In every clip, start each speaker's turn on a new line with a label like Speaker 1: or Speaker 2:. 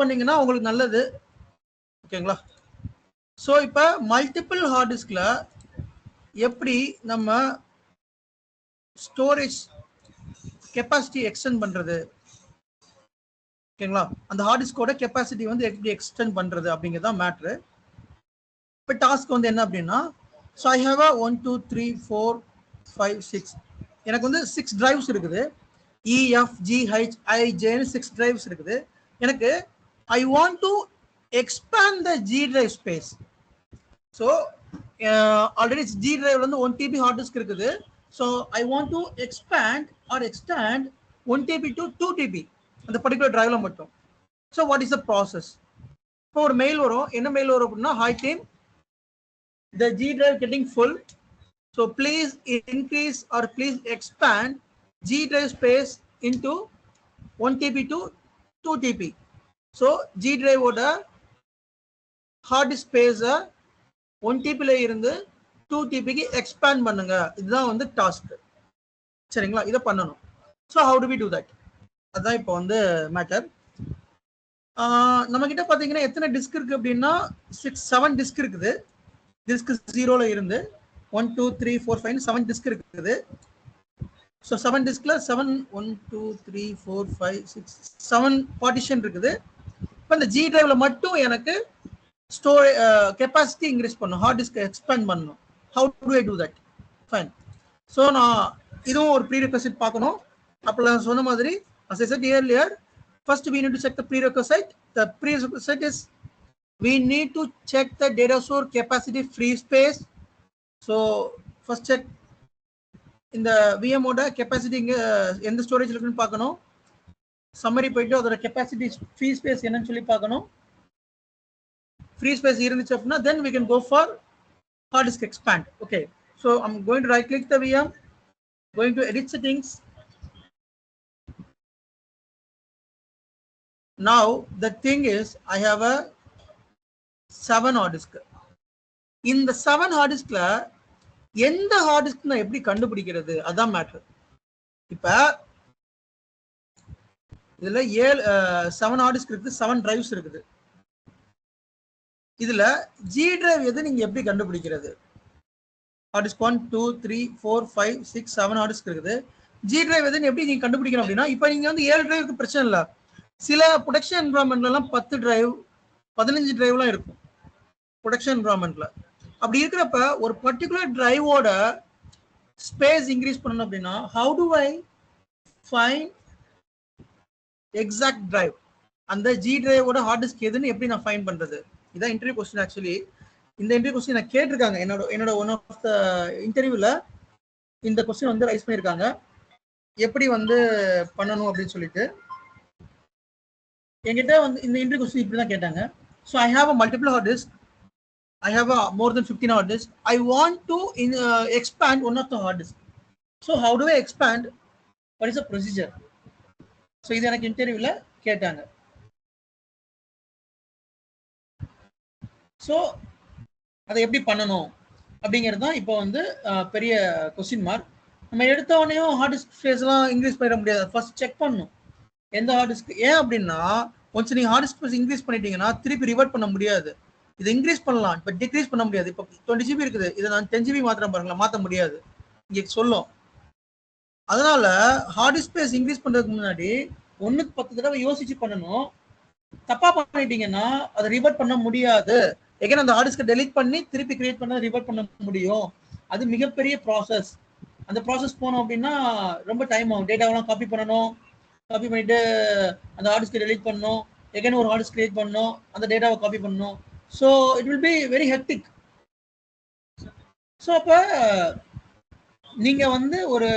Speaker 1: பண்ணீங்கன்னா உங்களுக்கு நல்லது. ஓகேங்களா? ஸோ இப்போ மல்டிபிள் ஹார்ட் டிஸ்கில் எப்படி நம்ம ஸ்டோரேஜ் கெப்பாசிட்டி எக்ஸ்டெண்ட் பண்ணுறது, ஓகேங்களா, அந்த ஹார்ட் டிஸ்கோட கெப்பாசிட்டி வந்து எப்படி எக்ஸ்டெண்ட் பண்ணுறது அப்படிங்கிறது தான் மேட்ரு. இப்போ டாஸ்க் வந்து என்ன அப்படின்னா, ஸோ ஐ ஹாவ் 1 2 3 4 5 6 எனக்கு வந்து 6 டிரைவ்ஸ் இருக்குது. EFGHIJன்னு 6 டிரைவ்ஸ் இருக்குது. எனக்கு I want to expand the G drive space. So already G டிரைவ்ல வந்து 1 TB ஹார்ட் டிஸ்க் இருக்குது. So I want to expand or extend 1 TB to 2 TB அந்த பர்டிகுலர் டிரைவ்ல மட்டும். So what is the process? இப்போ ஒரு மெயில் வரும். என்ன மெயில் வரும் அப்படின்னா, hi team, the G drive getting full, so please increase or please expand G drive space into 1 TB to 2 TB. So G drive oda hard disk space 1 TB ல இருந்து 2 TB க்கு expand பண்ணுங்க. இதுதான் வந்து task. சரிங்களா? இதை பண்ணணும். So how do we do that? அதான் இப்போ வந்து மேட்டர். நம்ம கிட்ட பாத்தீங்கன்னா எத்தனை டிஸ்க் இருக்கு அப்படின்னா 7 டிஸ்க் இருக்குது. டிஸ்க் 0ல இருந்து 1 2 3 4 5 7 டிஸ்க் இருக்குது. ஸோ 7 டிஸ்க்ல 7 1 2 3 4 5 6 7 பார்ட்டிஷன் இருக்குது. இப்போ இந்த G டிரைவ்ல மட்டும் எனக்கு கெப்பாசிட்டி இன்க்ரீஸ் பண்ணணும், ஹார்ட் டிஸ்க் எக்ஸ்பேண்ட் பண்ணணும். How to I do that? Fine. So நான் இதுவும் ஒரு ப்ரீரெக்வசைட் பார்க்கணும். அப்போ நான் சொன்ன மாதிரி as I said earlier, first we need to check the prerequisite. The prerequisite is we need to check the data store capacity free space. So first check இந்த VM ஓட கெப்பாசிட்டி இங்க எந்த ஸ்டோரேஜ்ல இருக்குன்னு பார்க்கணும். சம்மரி போயிட்டு அதோட கெப்பாசிட்டி ஃப்ரீ ஸ்பேஸ் என்னன்னு சொல்லி பார்க்கணும். ஃப்ரீ ஸ்பேஸ் இருந்துச்சு அப்படின்னா then we can go for hard disk expand. Okay, so I'm going to right click the VM, going to edit settings. Now the thing is I have a 7 hard disk. இந்த 7 hard diskல எந்த hard disk நான் எப்படி கண்டுபிடிக்கிறது, அதான் matter. இப்ப இதுல 7 heart disk இருக்குது, 7 drives இருக்குது. இதுல G டிரைவ் எது நீங்க எப்படி கண்டுபிடிக்கிறது? ஹார்ட் டிஸ்க் 1 2 3 4 5 6 7 ஹார்ட் டிஸ்க் இருக்குது. G டிரைவ் எதுன்னு எப்படி நீங்க கண்டுபிடிக்கணும் அப்படின்னா, இப்ப நீங்க வந்து 7 டிரைவுக்கு பிரச்சனை இல்லை. சில ப்ரொடக்ஷன் என்வரான்மெண்ட்ல எல்லாம் 10 டிரைவ் 15 டிரைவ்லாம் இருக்கும் ப்ரொடக்ஷன் என்வரான்மெண்ட்ல. அப்படி இருக்கிறப்ப ஒரு பர்டிகுலர் டிரைவோட ஸ்பேஸ் இன்க்ரீஸ் பண்ணணும் அப்படின்னா how to I find exact drive? அந்த G டிரைவோட ஹார்ட் டிஸ்க் எதுன்னு எப்படி நான் ஃபைண்ட் பண்றது? இதான் இன்டர்வியூ கொஸ்டின். ஆக்சுவலி இந்த இன்டர்வியூ கொஸ்டின் நான் கேட்டிருக்காங்க. என்னோட ஒன் ஆஃப் த இன்டர்வியூல இந்த கொஸ்டின் வந்து ரைஸ் பண்ணியிருக்காங்க, எப்படி வந்து பண்ணணும் அப்படின்னு சொல்லிட்டு. என்கிட்ட வந்து இந்த இன்டர்வியூ கொஸ்டின் இப்படி தான் கேட்டாங்க. So I have a multiple hard disk, I have more than 15 hard disk. I want to expand one of the hard disk. So how do I expand? What is the procedure? So இது எனக்கு இன்டர்வியூல கேட்டாங்க. So அதை எப்படி பண்ணணும் அப்படிங்கிறது தான் இப்போ வந்து பெரிய கொஸ்டின் மார்க். நம்ம எடுத்த உடனேயும் ஹார்ட் டிஸ்க் ஸ்பேஸ்லாம் இன்க்ரீஸ் பண்ணிட முடியாது. ஃபர்ஸ்ட் செக் பண்ணணும் எந்த ஹார்ட் டிஸ்க். ஏன் அப்படின்னா கொஞ்சம் நீங்கள் ஹார்ட் டிஸ்க் ஸ்பேஸ் இன்க்ரீஸ் பண்ணிட்டீங்கன்னா திருப்பி ரிவர்ட் பண்ண முடியாது. இது இன்க்ரீஸ் பண்ணலாம், இப்போ டிக்ரீஸ் பண்ண முடியாது. இப்போ 20 GB இருக்குது, இதை நான் 10 GB மாத்திரம் பாருங்களா, மாற்ற முடியாது இங்கே சொல்லும். அதனால ஹார்ட் டிஸ்க் ஸ்பேஸ் இன்க்ரீஸ் பண்றதுக்கு முன்னாடி 1க்கு 10 தடவை யோசிச்சு பண்ணணும். தப்பா பண்ணிட்டீங்கன்னா அதை ரிவர்ட் பண்ண முடியாது. எகைன் அந்த ஹார்ட் டிஸ்கை டெலீட் பண்ணி திருப்பி கிரியேட் பண்ண ரிவர்ட் பண்ண முடியும். அது மிகப்பெரிய ப்ராசஸ். அந்த ப்ராசஸ் போனோம் அப்படின்னா ரொம்ப டைம் ஆகும். டேட்டாவெல்லாம் காப்பி பண்ணணும், காப்பி பண்ணிட்டு அந்த ஹார்ட் டிஸ்கை டெலீட் பண்ணணும், எகைன் ஒரு ஹார்ட் டிஸ்க் கிரியேட் பண்ணணும், அந்த டேட்டாவை காப்பி பண்ணணும். So it will be very hectic. So அப்ப நீங்க வந்து ஒரு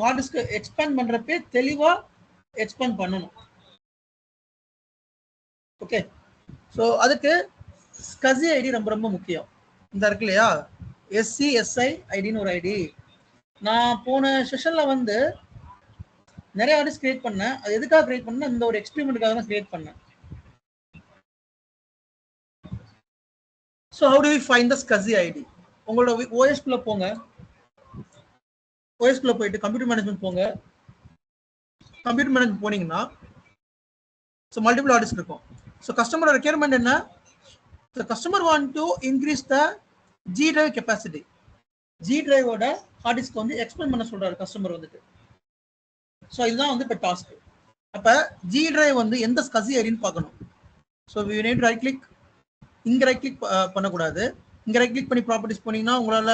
Speaker 1: ஹார்ட் டிஸ்க் எக்ஸ்பேண்ட் பண்றப்ப தெளிவா எக்ஸ்பேண்ட் பண்ணணும். ஓகே, ஸோ அதுக்கு SCSI ஐடி ரொம்ப ரொம்ப முக்கியம். இந்த இருக்கு இல்லையா, SCSI ஐடின்னு ஒரு ஐடி. நான் போன செஷன்ல வந்து நிறைய ஹார்ட் டிஸ்க் கிரியேட் பண்ணேன். அது எதுக்காக கிரியேட் பண்ணேன்? இந்த ஒரு எக்ஸ்பெரிமெண்ட்டுக்காக தான் கிரியேட் பண்ணேன். So how do we find the SCSI ID? உங்களோட OS குள்ள போங்க. OS குள்ள போயிட்டு கம்ப்யூட்டர் மேனேஜ்மெண்ட் போங்க. கம்ப்யூட்டர் மேனேஜ்மெண்ட் போனீங்கன்னா ஸோ மல்டிபிள் ஹார்ட் டிஸ்க் இருக்கும். ஸோ கஸ்டமரோட ரெக்யர்மெண்ட் என்ன? The customer want to increase the G drive capacity. G drive ஓட ஹார்ட் டிஸ்க் வந்து எக்ஸ்பேண்ட் பண்ண சொல்றாரு கஸ்டமர் வந்துட்டு. ஸோ இதுதான் வந்து இப்போ டாஸ்க். அப்போ G drive வந்து எந்த ஸ்கசி ஏரின்னு பார்க்கணும். So we need to right click. இங்கே ரைட் கிளிக் பண்ணக்கூடாது. இங்கே ரைட் கிளிக் பண்ணி ப்ராப்பர்ட்டிஸ் போனீங்கன்னா உங்களால்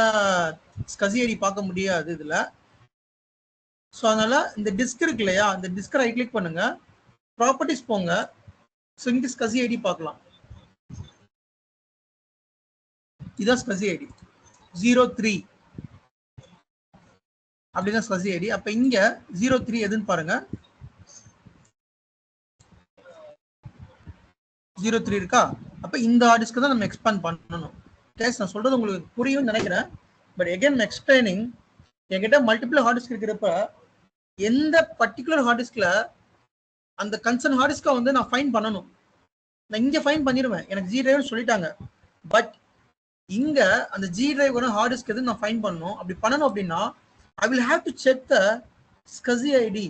Speaker 1: ஸ்கசி ஏரி பார்க்க முடியாது இதில். ஸோ அதனால இந்த டிஸ்க் இருக்கு இல்லையா, இந்த டிஸ்கை ரைட் கிளிக் பண்ணுங்க, ப்ராப்பர்ட்டிஸ் போங்க. ஸோ இங்கே ஸ்கசி ஐடி பார்க்கலாம். இதான் ஸ்கசி ஐடி 03 அப்படின்னா ஸ்கசி ஐடி. அப்போ இங்கே 03 எதுன்னு பாருங்க. 03 இருக்கா? அப்போ இந்த ஹார்ட் டிஸ்க்கு தான் நம்ம எக்ஸ்பேண்ட் பண்ணணும். கேஸ் நான் சொல்றது உங்களுக்கு புரியும் நினைக்கிறேன். பட் எகைன் எக்ஸ்பிளைனிங், என்கிட்ட மல்டிபிள் ஹார்ட் டிஸ்க் இருக்கிறப்ப எந்த பர்டிகுலர் ஹார்ட் டிஸ்க்ல அந்த கன்சர்ன் ஹார்ட் டிஸ்கை வந்து நான் ஃபைன் பண்ணணும். நான் இங்கே ஃபைன் பண்ணிடுவேன், எனக்கு ஜி டிரைவ்னு சொல்லிட்டாங்க. பட் இங்க அந்த ஜி டிரைவ் ஹார்ட் டிஸ்க் எது நான் ஃபைன் பண்ணணும். அப்படி பண்ணணும் அப்படின்னா I will have to check the ஸ்கசி ஐடி.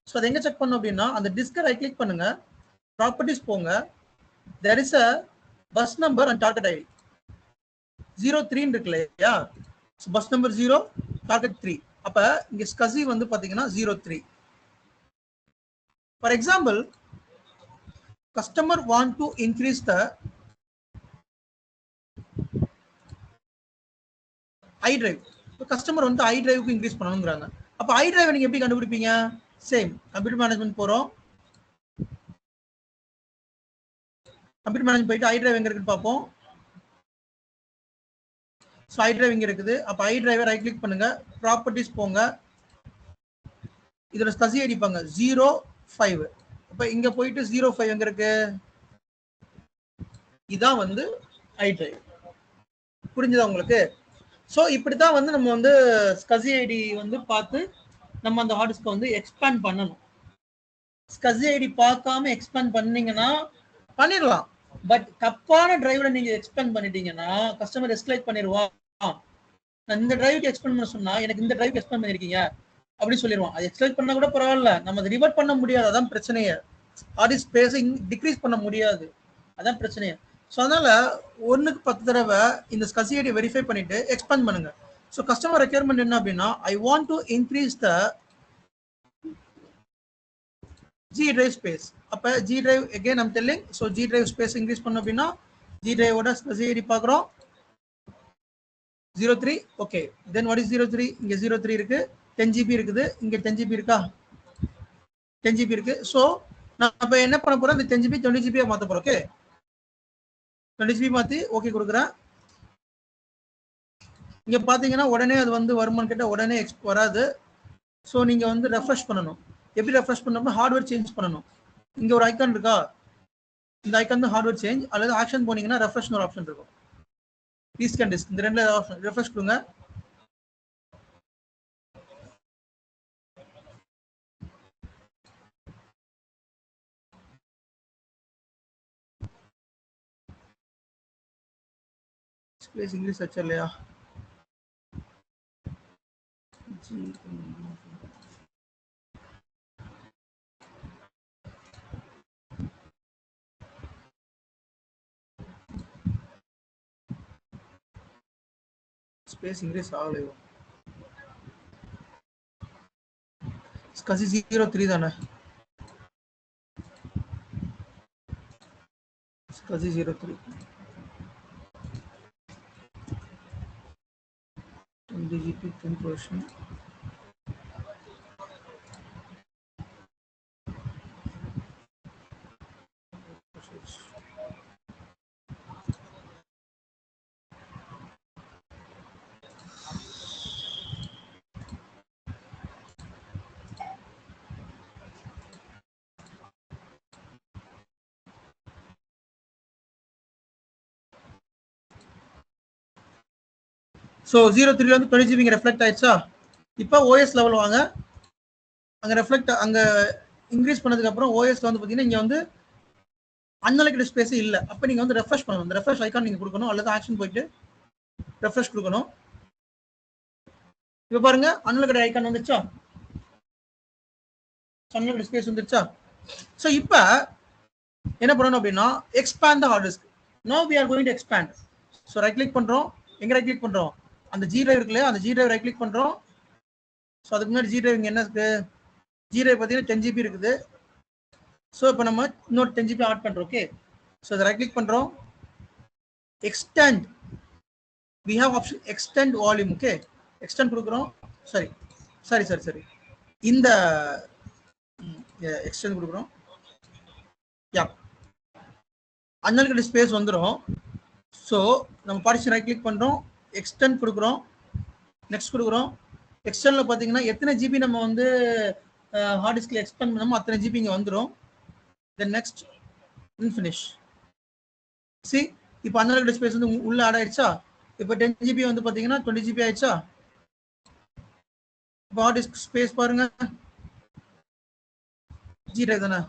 Speaker 1: ஸோ அதை எங்க செக் பண்ணணும் அப்படின்னா அந்த டிஸ்கை ரைட் கிளிக் பண்ணுங்க, ப்ராப்பர்ட்டிஸ் போங்க, there is a bus number and target ID 03 இருக்கு இல்லையா. Bus number 0, target 3. அப்ப இங்க ஸ்கசி வந்து பாத்தீங்கன்னா 03. For example, customer want to increase the I drive. Customer வந்து ஐ டிரைவுக்கு இன்க்ரீஸ் பண்ணணுங்கிறாங்க. அப்ப ஐ டிரைவ் நீங்க எப்படி கண்டுபிடிப்பீங்க? சேம் கம்ப்யூட்டர் மேனேஜ்மெண்ட் போறோம். கம்ப்யூட்டர் மேனேஜ்மெண்ட் போயிட்டு ஐ டிரைவ் எங்க இருக்குன்னு பார்ப்போம். ஸோ ஐ டிரைவ் இங்க இருக்குது. அப்போ ஐ டிரைவை ரைட் கிளிக் பண்ணுங்க, ப்ராப்பர்ட்டிஸ் போங்க, இதோட ஸ்கசி அடிப்பாங்க 05. அப்போ இங்க போயிட்டு 05 எங்க இருக்கு? இதான் வந்து ஐ டிரைவ். புரிஞ்சுதா உங்களுக்கு? ஸோ இப்படித்தான் வந்து நம்ம வந்து ஸ்கசி ஐடி வந்து பார்த்து நம்ம அந்த ஹார்ட் டிஸ்கை வந்து எக்ஸ்பேண்ட் பண்ணணும். ஸ்கசி ஐடி பார்க்காம எக்ஸ்பேண்ட் பண்ணீங்கன்னா பண்ணிடலாம். பட் தப்பான டிரைவ்ல நீங்க எக்ஸ்பேண்ட் பண்ணிட்டீங்கன்னா கஸ்டமர் எஸ்கலேட் பண்ணிடுவான். நான் இந்த டிரைவுக்கு எக்ஸ்பேண்ட் பண்ண சொன்னா எனக்கு இந்த டிரைவுக்கு எக்ஸ்பேண்ட் பண்ணிருக்கீங்க அப்படின்னு சொல்லிடுவான். அது எக்ஸ்கலேட் பண்ணா கூட பரவாயில்ல, நம்ம அதை ரிவர்ட் பண்ண முடியாது. அதான் பிரச்சனையே. ஹார்ட் டிஸ்க் ஸ்பேஸை டிக்ரீஸ் பண்ண முடியாது, அதான் பிரச்சனையே. ஸோ அதனால 1க்கு 10 தடவை இந்த ஸ்கசி ஐடி வெரிஃபை பண்ணிட்டு எக்ஸ்பேண்ட் பண்ணுங்க. ஸோ கஸ்டமர் ரெக்யர்மெண்ட் என்ன அப்படின்னா ஐ want to increase the G drive space. அப்ப G drive again I'm telling, so G drive space increase பண்ணோம் அப்படின்னா G drive ஓட ஸ்கசி ஐடி பார்க்குறோம் 03. Okay, then what is 03? இங்க 03 இருக்கு, 10 GB இருக்குது, இங்க 10 GB இருக்கா? 10 GB இருக்கு. ஸோ நான் இப்போ என்ன பண்ண போறேன், இந்த 10 GB 20 GB மாற்ற போறேன். ஓகே, 20 GB மாற்றி ஓகே கொடுக்குறேன். இங்க பாத்தீங்கன்னா உடனே அது வந்து வருமானு கேட்டால் உடனே வராது. ஸோ நீங்க வந்து ரெஃப்ரெஷ் பண்ணணும். எப்படி ரெஃப்ரெஷ் பண்ணணும்னா ஹார்ட்வேர் சேஞ்ச் பண்ணணும். இங்க ஒரு ஐக்கான் இருக்கா, இந்த ஐக்கான் தான் ஹார்ட்வேர் சேஞ்ச், அல்லது ஆக்ஷன் போனீங்கன்னா ரெஃப்ரெஷ்னு ஒரு ஆப்ஷன் இருக்கும், ரீஸ்கேன் டிஸ்க், இந்த ரெண்டுல ஆப்ஷன் ரெஃப்ரெஷ் கொடுங்க. ஸ்பேஸ் இங்கிலீஷ் வச்சா இல்லையா? Space English ஆகலையோ? ஸ்கசி 03 தானே? ஸ்கசி 03 DGP 10%. ஸோ 03 வந்து 20 GB ரெஃப்ளெக்ட் ஆயிடுச்சா? இப்போ ஓஎஸ் லெவல் வாங்க, அங்கே ரெஃப்ளெக்ட் அங்கே இன்க்ரீஸ் பண்ணதுக்கு அப்புறம் ஓஎஸ்ல வந்து பார்த்தீங்கன்னா இங்கே வந்து அன்அலோகேட்டட் ஸ்பேஸ் இல்லை. அப்போ நீங்கள் வந்து ரெஃப்ரெஷ் பண்ணணும். அந்த ரெஃப்ரெஷ் ஐக்கான் நீங்கள் கொடுக்கணும், அல்லது ஆக்ஷன் போயிட்டு ரெஃப்ரெஷ் கொடுக்கணும். இப்போ பாருங்க அன்அலோகேட்டட் ஐக்கான் வந்துச்சா, அன்அலோகேட்டட் ஸ்பேஸ் வந்துருச்சா? ஸோ இப்போ என்ன பண்ணணும் அப்படின்னா expand the hard disk. Now we are going to expand. So right click பண்றோம். எங்க ரைட் கிளிக் பண்றோம்? அந்த G drive இருக்குல்ல, அந்த G drive ரைட் கிளிக் பண்றோம். ஸோ அதுக்கு முன்னாடி G drive இங்க என்ன இருக்கு? G drive பார்த்தீங்கன்னா 10 GB இருக்குது. ஸோ இப்போ நம்ம இன்னொரு 10 GB ஆட் பண்றோம். ஓகே, ஸோ அதை ரைட் கிளிக் பண்றோம். Extend, we have option extend volume. Okay, extend கொடுக்குறோம். சரி இந்த எக்ஸ்டெண்ட் கொடுக்குறோம். யா, அன்அலோகேட்டட் ஸ்பேஸ் வந்துடும். ஸோ நம்ம பார்ட்டிஷன் ரைட் கிளிக் பண்ணுறோம், எக்ஸ்டெண்ட் கொடுக்குறோம், நெக்ஸ்ட் கொடுக்குறோம். எக்ஸ்டெண்டில் பார்த்தீங்கன்னா எத்தனை ஜிபி நம்ம வந்து ஹார்ட் டிஸ்கில் எக்ஸ்பேண்ட் பண்ணோமோ அத்தனை ஜிபி இங்கே வந்துடும். Then next finish. சி, இப்போ அன்அலோகேட்டட் ஸ்பேஸ் வந்து உள்ள ஆட் ஆயிடுச்சா? இப்போ 10 GB வந்து பார்த்தீங்கன்னா 20 GB ஆயிடுச்சா? இப்போ ஹார்ட் டிஸ்க் ஸ்பேஸ் பாருங்க, G drive தானே,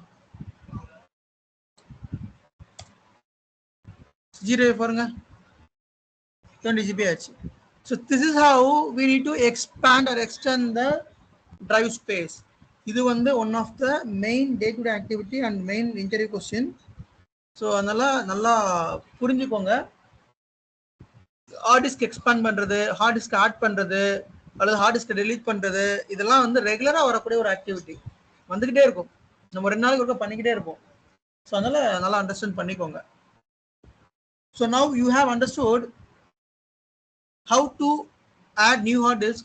Speaker 1: G drive பாருங்க 20 GB ஆச்சு. So this is how we need to expand or extend the drive space. இது வந்து one of the main day-to-day activity and main interview question. So அதனால நல்லா புரிஞ்சுக்கோங்க. Heart disk expand பண்றது, hard disk add பண்றது, அல்லது hard disk delete பண்றது, இதெல்லாம் வந்து ரெகுலரா வரக்கூடிய ஒரு ஆக்டிவிட்டி. வந்துகிட்டே இருக்கும், நம்ம 2 நாளைக்கு ஒருக்கா பண்ணிக்கிட்டே இருப்போம். ஸோ அதனால நல்லா அண்டர்ஸ்டாண்ட் பண்ணிக்கோங்க. So now you have understood how to add new hard disk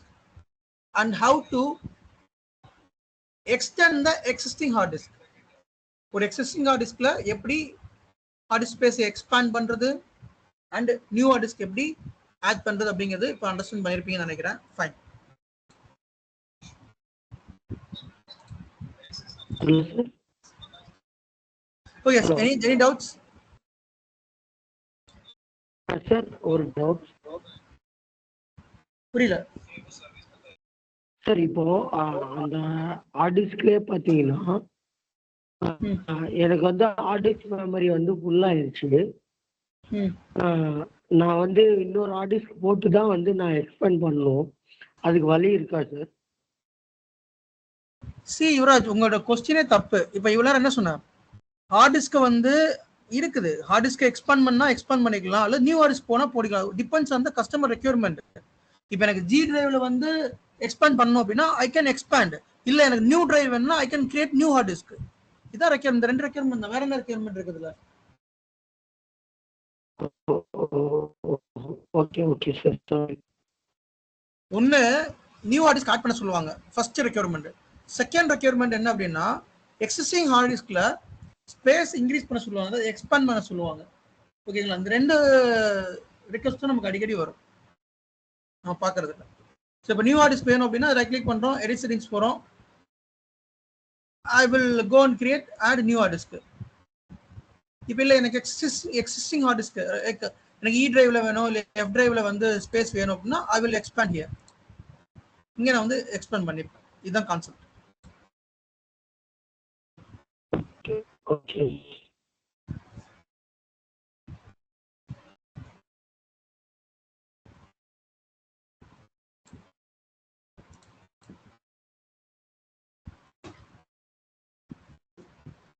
Speaker 1: and how to extend the existing hard disk. ஒரு existing hard diskல எப்படி hard disk space expand பண்றது and new hard disk எப்படி add பண்றது அப்படிங்கிறது இப்போ understand பண்ணிருப்பீங்கன்னு நினைக்கிறேன். Fine. Oh yes, any doubts?
Speaker 2: Sir, ஒரு doubt.
Speaker 1: புரியல
Speaker 2: சார். இப்போ அந்த ஹார்ட் டிஸ்க்லயே பாத்தீங்கன்னா எனக்கு வந்து ஹார்ட் டிஸ்க் மெமரி வந்து ஃபுல் ஆயிடுச்சு. நான் வந்து இன்னொரு ஹார்ட் டிஸ்க் போட்டு தான் வந்து நான் எக்ஸ்பேண்ட் பண்ணணும். அதுக்கு வழி இருக்கா சார்?
Speaker 1: சி யுவராஜ், உங்களோட கொஸ்டினே தப்பு. இப்போ இவ்வளோ என்ன சொன்னேன், ஹார்ட் டிஸ்க் வந்து இருக்குது, ஹார்ட் டிஸ்க் எக்ஸ்பேண்ட் பண்ணா எக்ஸ்பேண்ட் பண்ணிக்கலாம், அல்லது நியூ ஹார்ட் டிஸ்க் போனா போடிக்கலாம். Depends on the customer requirement. இப்போ எனக்கு G டிரைவ்ல வந்து எக்ஸ்பேண்ட் பண்ணணும் அப்படின்னா ஐ கேன் எக்ஸ்பேண்ட். இல்ல எனக்கு நியூ டிரைவ் வேணும்னா I can create new hard disk. இதான் ரெக்யர்மெண்ட். இந்த 2 ரெக்யர்மெண்ட் தான், வேற என்ன ரெக்யர்மெண்ட் இருக்குதுல?
Speaker 2: Okay okay sir.
Speaker 1: ஒன்னு நியூ ஹார்ட் டிஸ்க் ஆட் பண்ண சொல்லுவாங்க, ஃபர்ஸ்ட் ரெக்யர்மெண்ட். செகண்ட் ரெக்யர்மெண்ட் என்ன அப்படின்னா எக்ஸிஸ்டிங் ஹார்ட் டிஸ்க்ல ஸ்பேஸ் இன்க்ரீஸ் பண்ண சொல்லுவாங்க, எக்ஸ்பேண்ட் பண்ண சொல்லுவாங்க. ஓகேங்களா? இந்த 2 ரிக்வெஸ்ட்டும் நமக்கு அடிக்கடி வரும் நம்ம பார்க்கறது இல்லை. ஸோ இப்போ நியூ ஹார்ட் டிஸ்க் வேணும் அப்படின்னா ரைட் கிளிக் பண்ணுறோம், எடிட் செட்டிங்ஸ் போகிறோம். I will go and create add new hard disk. இப்போ இல்லை எனக்கு எக்ஸிஸ்டிங் ஹார்ட் டிஸ்க், எனக்கு இ டிரைவ்ல வேணும், இல்லை எஃப் டிரைவ்ல வந்து ஸ்பேஸ் வேணும் அப்படின்னா ஐ வில் எக்ஸ்பேண்ட் ஹியர். இங்கே நான் வந்து எக்ஸ்பேண்ட் பண்ணிப்பேன். இதுதான் கான்செப்ட்.
Speaker 2: ஓகே.